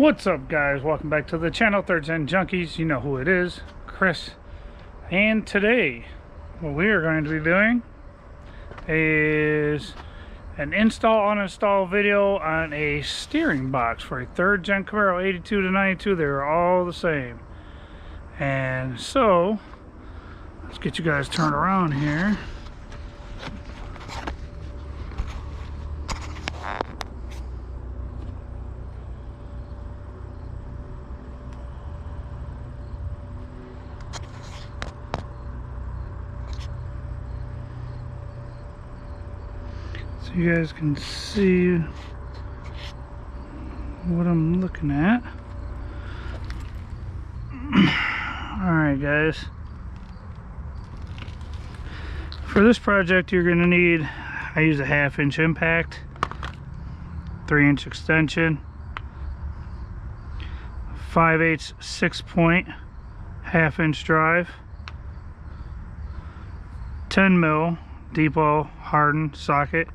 What's up, guys? Welcome back to the channel, Third Gen Junkies. You know who it is, Chris. And today what we are going to be doing is an install uninstall video on a steering box for a third gen Camaro 82 to 92. They're all the same. And so let's get you guys turned around here. So you guys can see what I'm looking at. Alright guys, for this project you're going to need, I use a 1/2 inch impact, 3-inch extension, 5/8 6-point 1/2 inch drive, 10 mil depot hardened socket,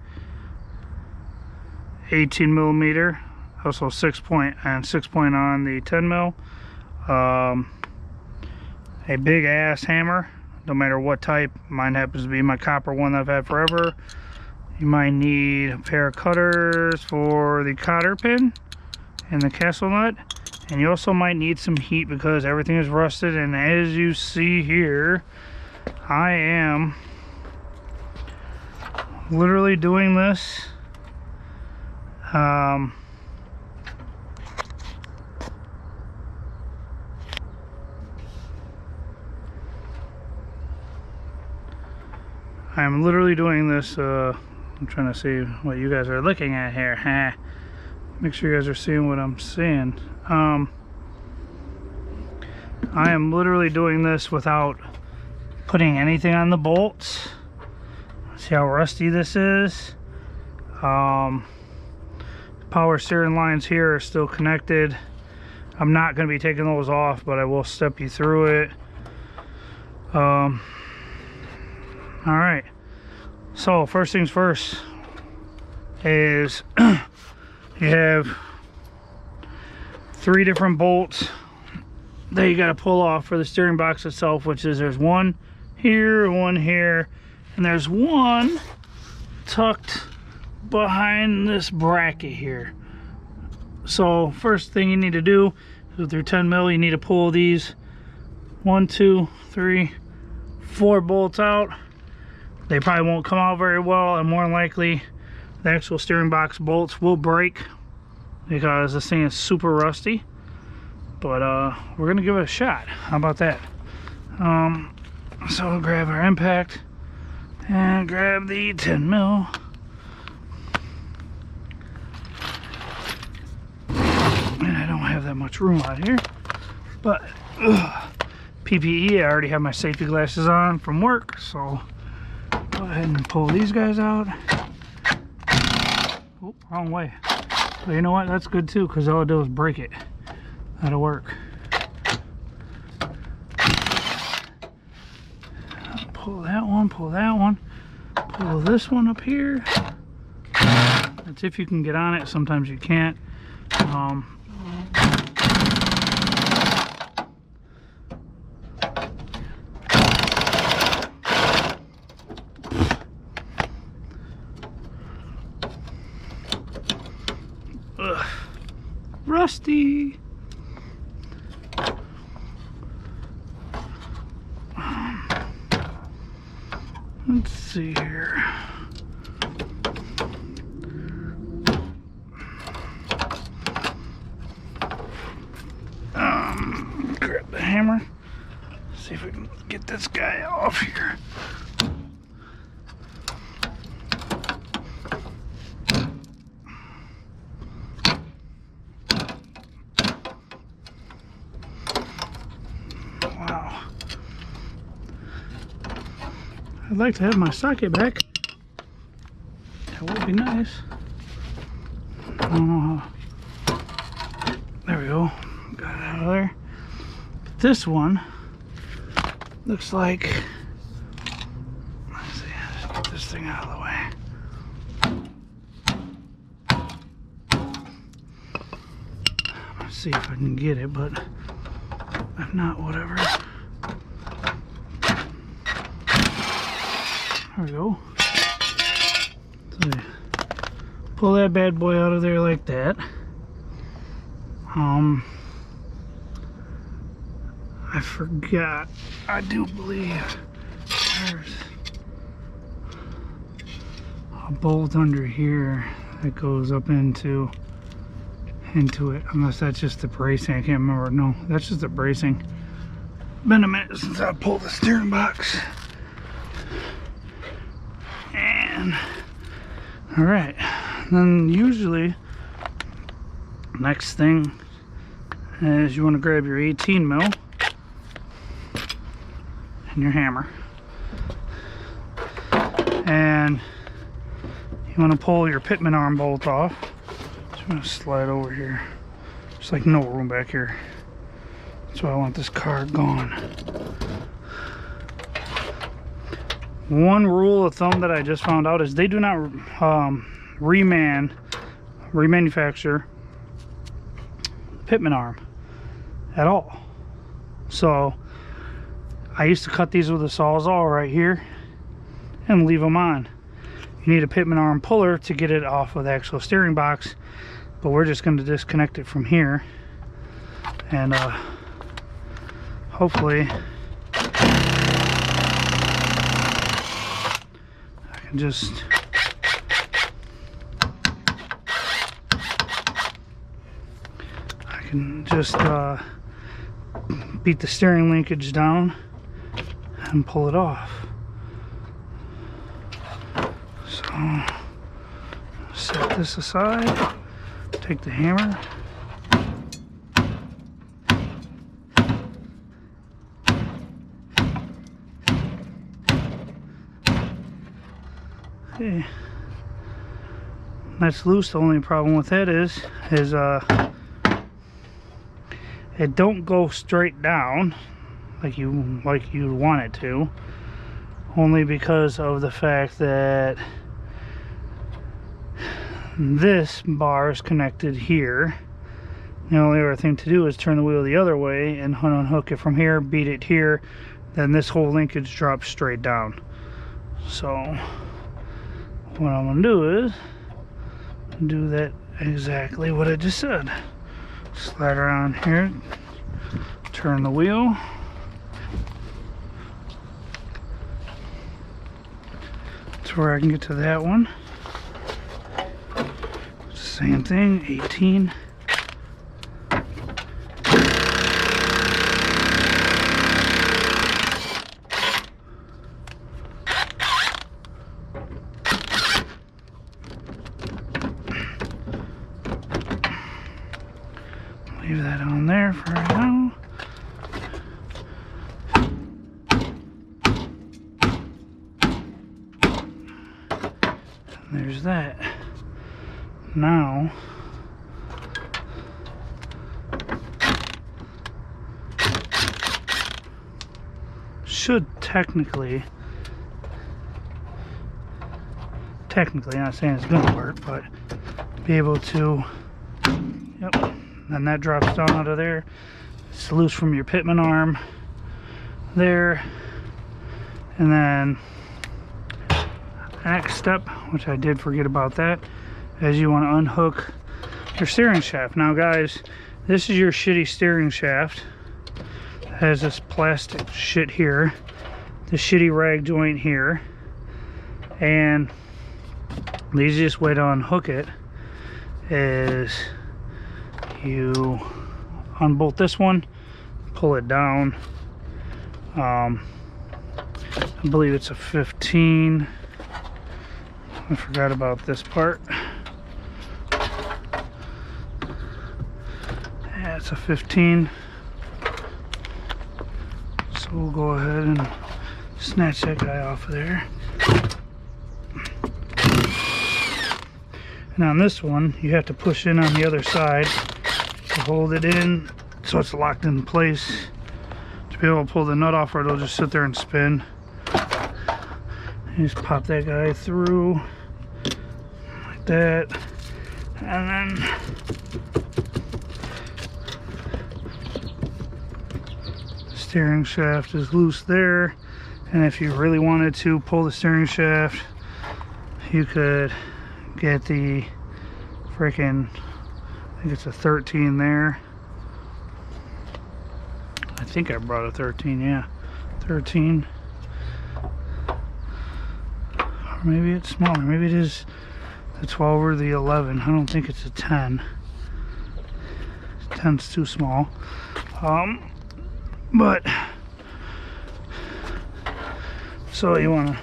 18 millimeter, also 6-point and 6-point on the 10 mil, a big ass hammer, no matter what type. Mine happens to be my copper one that I've had forever. You might need a pair of cutters for the cotter pin and the castle nut, and you also might need some heat because everything is rusted. And as you see here, I am literally doing this I'm literally doing this, I'm trying to see what you guys are looking at here. Make sure you guys are seeing what I'm seeing. I am literally doing this without putting anything on the bolts. See how rusty this is? Power steering lines here are still connected. I'm not going to be taking those off, but I will step you through it. Alright, so first things first is you have 3 different bolts that you got to pull off for the steering box itself, which is there's one here, and there's one tucked behind this bracket here. So first thing you need to do is with your 10 mil, you need to pull these 1, 2, 3, 4 bolts out. They probably won't come out very well, and more than likely the actual steering box bolts will break because this thing is super rusty. But we're gonna give it a shot. How about that? So we'll grab our impact and grab the 10 mil. And I don't have that much room out here, but PPE, I already have my safety glasses on from work, so go ahead and pull these guys out. Oh, wrong way. But you know what? That's good too, because all I'll do is break it. That'll work. Pull that one, pull that one. Pull this one up here. That's if you can get on it. Sometimes you can't. Ugh. Rusty. Let's see here. Grab the hammer. See if we can get this guy off here. Wow. I'd like to have my socket back. That would be nice. I don't know how. There we go. Got it out of there. But this one looks like, let's see, let's get this thing out of the way. see if I can get it, but if not, whatever. There we go. So you pull that bad boy out of there like that. I forgot. I do believe there's a bolt under here that goes up into it, unless that's just the bracing. I can't remember. No, that's just the bracing. Been a minute since I pulled the steering box. And all right, then usually next thing is you want to grab your 18 mil and your hammer, and you want to pull your pitman arm bolt off. So I'm going to slide over here. There's like no room back here. That's why I want this car gone. One rule of thumb that I just found out is they do not remanufacture pitman arm at all. So I used to cut these with a Sawzall right here and leave them on. You need a pitman arm puller to get it off of the actual steering box, but we're just going to disconnect it from here, and hopefully I can just beat the steering linkage down and pull it off. So set this aside, take the hammer, okay, that's loose. The only problem with that is it don't go straight down like you want it to, only because of the fact that this bar is connected here. The only other thing to do is turn the wheel the other way and unhook it from here, beat it here, then this whole linkage drops straight down. So what I'm gonna do is do that exactly what I just said. Slide around here, turn the wheel, that's where I can get to that one. Same thing, 18. Leave that on there for right now. And there's that. Now should technically, I'm not saying it's gonna work, but be able to, yep, and that drops down out of there. It's loose from your pitman arm there. And then next step, which I did forget about that, is you want to unhook your steering shaft. Now guys, this is your shitty steering shaft. It has this plastic shit here, the shitty rag joint here, and the easiest way to unhook it is you unbolt this one, pull it down. I believe it's a 15. I forgot about this part. Yeah, it's a 15. So we'll go ahead and snatch that guy off of there. And on this one, you have to push in on the other side to hold it in so it's locked in place to be able to pull the nut off, or it'll just sit there and spin. You just pop that guy through like that, and then Steering shaft is loose there, and if you really wanted to pull the steering shaft, you could get the freaking, I think it's a 13 there. I think I brought a 13, yeah, 13. Or maybe it's smaller, maybe it is the 12 or the 11. I don't think it's a 10. 10's too small. But so you want to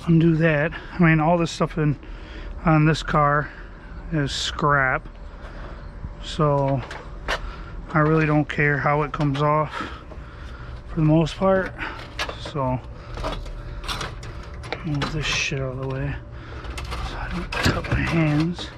undo that. I mean, all this stuff on this car is scrap, so I really don't care how it comes off for the most part. So move this shit out of the way so I don't cut my hands.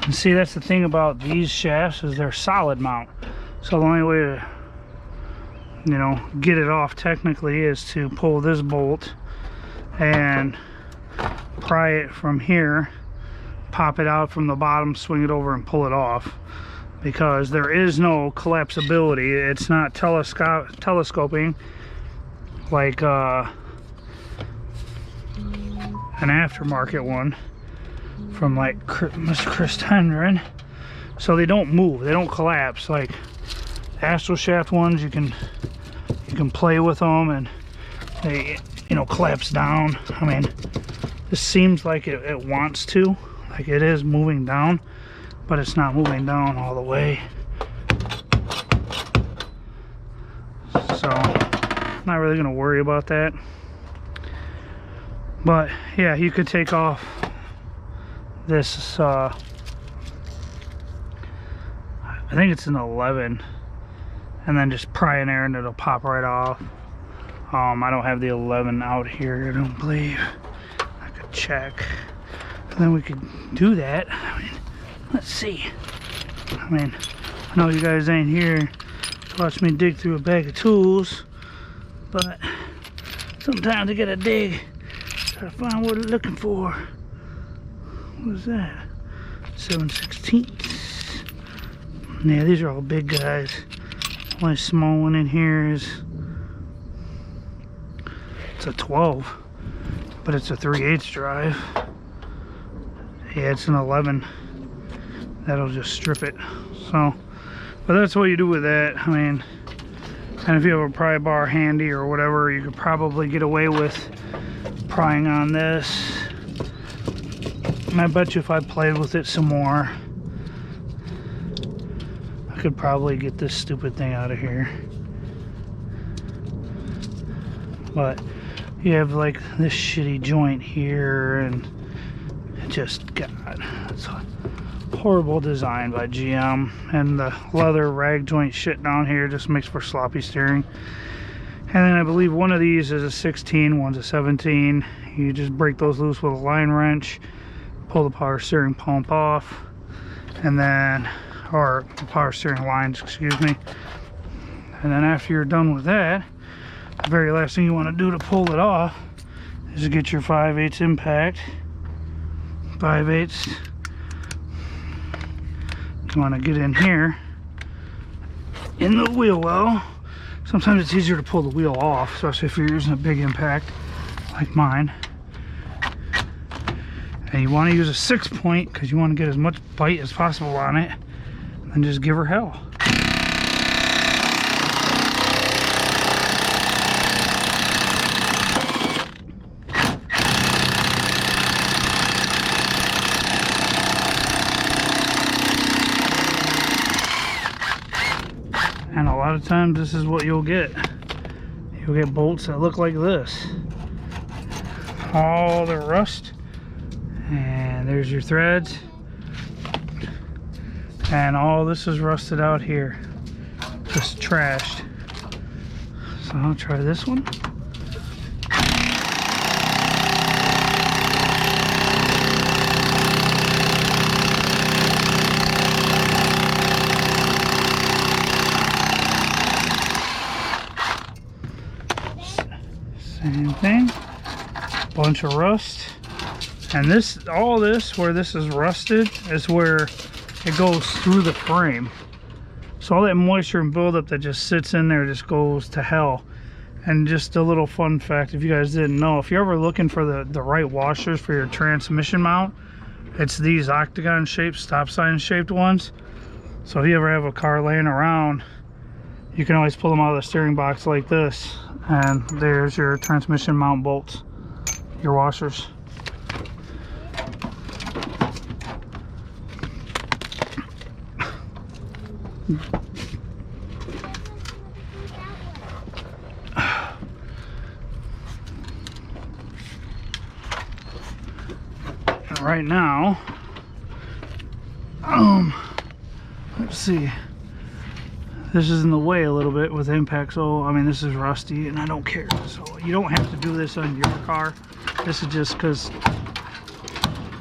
And see, that's the thing about these shafts, is they're solid mount. So the only way to, you know, get it off technically is to pull this bolt and pry it from here, pop it out from the bottom, swing it over and pull it off, because there is no collapsibility. It's not telescoping like an aftermarket one from like Mr. Chris Hendren. So they don't move, they don't collapse. Like Astro Shaft ones, you can play with them and they, you know, collapse down. I mean, this seems like it wants to, like it is moving down, but it's not moving down all the way. So I'm not really gonna worry about that. But yeah, you could take off this I think it's an 11, and then just pry in there and it'll pop right off. I don't have the 11 out here, I don't believe. I could check, and then we could do that. I mean, let's see. I mean, I know you guys ain't here to watch me dig through a bag of tools, but sometimes I gotta dig, try to find what I'm looking for. What is that? 7/16. Yeah, these are all big guys. Only small one in here is, it's a 12, but it's a 3/8 drive. Yeah, it's an 11. That'll just strip it. So, but that's what you do with that. I mean, and if you have a pry bar handy or whatever, you could probably get away with prying on this. And I bet you if I played with it some more, I could probably get this stupid thing out of here. But you have like this shitty joint here, and it just, God, it's a horrible design by GM. And the leather rag joint shit down here just makes for sloppy steering. And then I believe one of these is a 16, one's a 17. You just break those loose with a line wrench, pull the power steering pump off, and then, or the power steering lines, excuse me. And then after you're done with that, the very last thing you want to do to pull it off is to get your 5/8 impact. 5/8. You want to get in here in the wheel well. Sometimes it's easier to pull the wheel off, especially if you're using a big impact like mine. And you want to use a 6-point because you want to get as much bite as possible on it, and just give her hell. And a lot of times this is what you'll get. You'll get bolts that look like this. All the rust. And there's your threads, and all this is rusted out here, just trashed. So I'll try this one. Same thing. bunch of rust. And this, all this, where this is rusted, is where it goes through the frame. So all that moisture and buildup that just sits in there just goes to hell. And just a little fun fact, if you guys didn't know, if you're ever looking for the right washers for your transmission mount, it's these octagon shaped, stop sign shaped ones. So if you ever have a car laying around, you can always pull them out of the steering box like this, and there's your transmission mount bolts, your washers. Right now, let's see, this is in the way a little bit with impact, so I mean this is rusty and I don't care. So you don't have to do this on your car. This is just because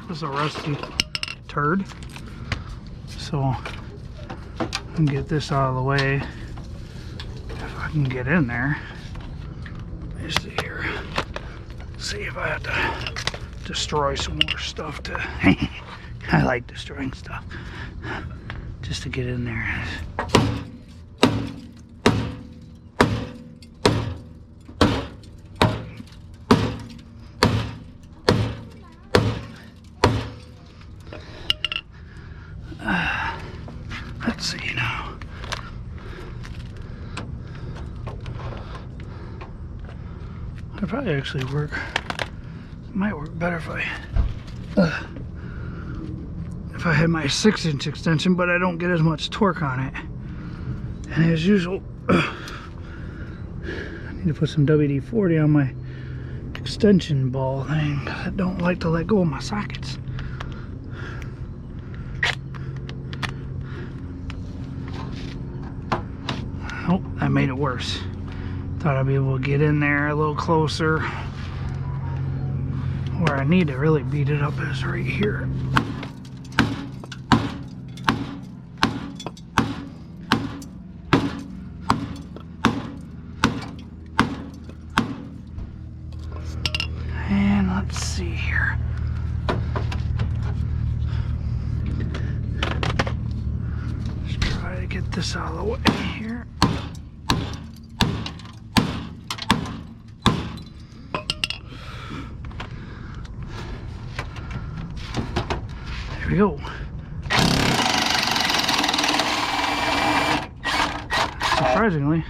this is a rusty turd. So I can get this out of the way if I can get in there. Let me see here. See if I have to destroy some more stuff to I like destroying stuff just to get in there. Let's see now. It'd probably actually work. Might work better if I had my 6-inch extension, but I don't get as much torque on it. And as usual, I need to put some WD-40 on my extension ball thing, because I don't like to let go of my sockets. Oh, that made it worse. Thought I'd be able to get in there a little closer. Where I need to really beat it up is right here. And let's see here. Let's try to get this out of the way here. There we go. Surprisingly,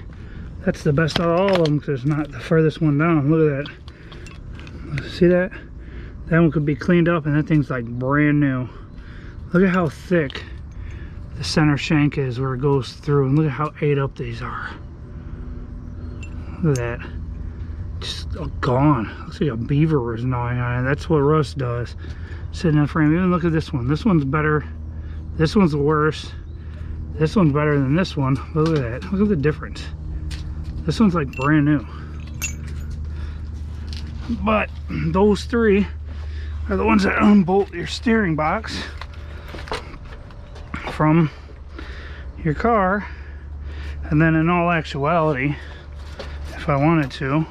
that's the best out of all of them because it's not the furthest one down. Look at that. See that? That one could be cleaned up and that thing's like brand new. Look at how thick the center shank is where it goes through, and look at how ate up these are. Look at that. Just gone. Looks like a beaver was gnawing on it. That's what rust does. Sitting in the frame. Even look at this one. This one's better. This one's worse. This one's better than this one. Look at that. Look at the difference. This one's like brand new. But those three are the ones that unbolt your steering box from your car. And then in all actuality, if I wanted to,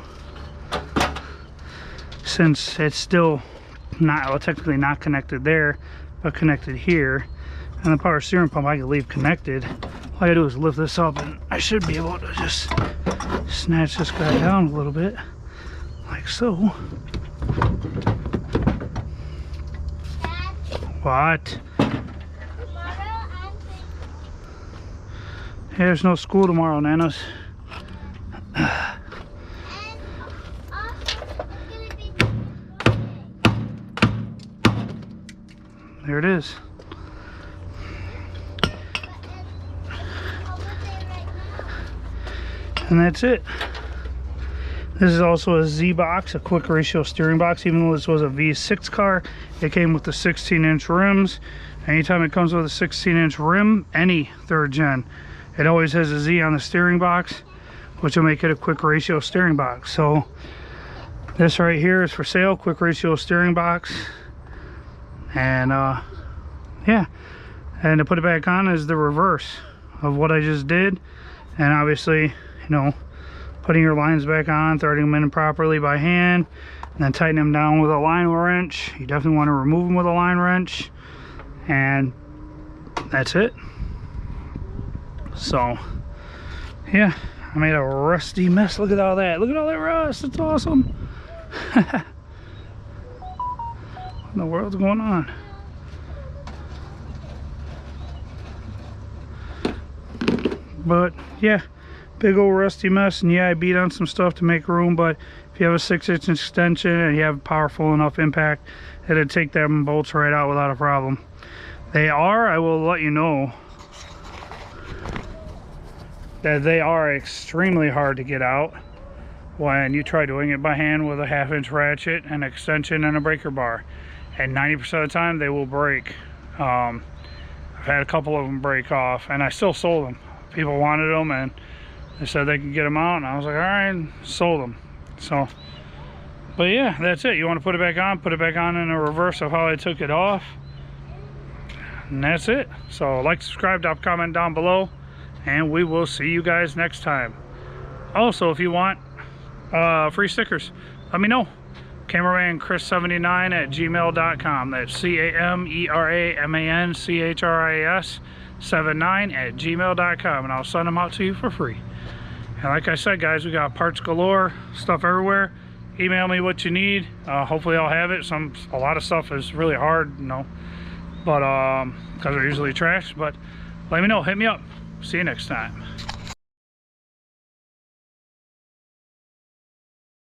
since it's still not, well, technically not connected there, but connected here, and the power steering pump I can leave connected. All I gotta do is lift this up and I should be able to just snatch this guy down a little bit, like so. What? Hey, there's no school tomorrow, Nanos. There it is. And that's it. This is also a Z box, a quick ratio steering box. Even though this was a V6 car, it came with the 16-inch rims. Anytime it comes with a 16-inch rim, any third gen, it always has a Z on the steering box, which will make it a quick ratio steering box. So this right here is for sale, quick ratio steering box. And yeah, and to put it back on is the reverse of what I just did. And obviously, you know, putting your lines back on, threading them in properly by hand, and then tighten them down with a line wrench. You definitely want to remove them with a line wrench, and that's it. So yeah, I made a rusty mess. Look at all that. Look at all that rust. It's awesome. What in the world's going on? But yeah, big old rusty mess. And yeah, I beat on some stuff to make room, but if you have a 6-inch extension and you have powerful enough impact, it'll take them bolts right out without a problem. They are, I will let you know, that they are extremely hard to get out when you try doing it by hand with a 1/2-inch ratchet, an extension, and a breaker bar. And 90% of the time they will break. I've had a couple of them break off, and I still sold them. People wanted them and they said they could get them out, and I was like, all right, sold them. So, but yeah, that's it. You want to put it back on in a reverse of how I took it off, and that's it. So like, subscribe, drop a comment down below, and we will see you guys next time. Also, if you want free stickers, let me know. CameramanChris79@gmail.com. That's CameramanChris79@gmail.com, and I'll send them out to you for free. And like I said, guys, we got parts galore, stuff everywhere. Email me what you need. Hopefully I'll have it. A lot of stuff is really hard, you know, but because they're usually trash. But let me know. Hit me up. See you next time.